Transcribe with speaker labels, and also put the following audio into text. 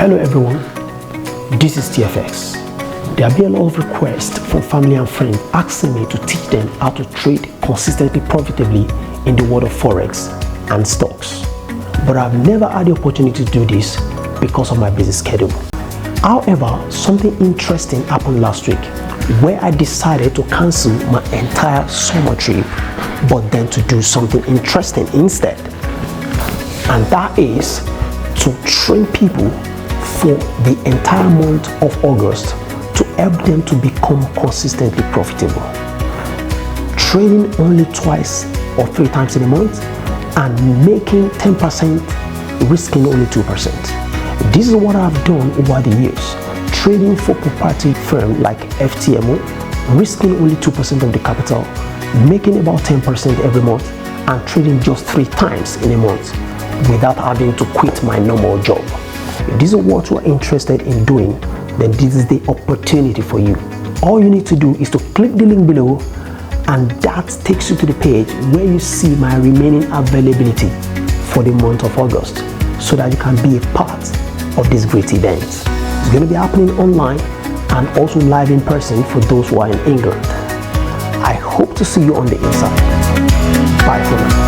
Speaker 1: Hello everyone, this is TFX. There have been a lot of requests from family and friends asking me to teach them how to trade consistently profitably in the world of Forex and stocks. But I've never had the opportunity to do this because of my busy schedule. However, something interesting happened last week where I decided to cancel my entire summer trip, but then to do something interesting instead. And that is to train people for the entire month of August to help them to become consistently profitable. Trading only twice or 3 times in a month and making 10%, risking only 2%. This is what I've done over the years. Trading for proprietary firms like FTMO, risking only 2% of the capital, making about 10% every month, and trading just 3 times in a month without having to quit my normal job. If this is what you are interested in doing, then this is the opportunity for you. All you need to do is to click the link below, and that takes you to the page where you see my remaining availability for the month of August, so that you can be a part of this great event. It's going to be happening online and also live in person for those who are in England. I hope to see you on the inside. Bye for now.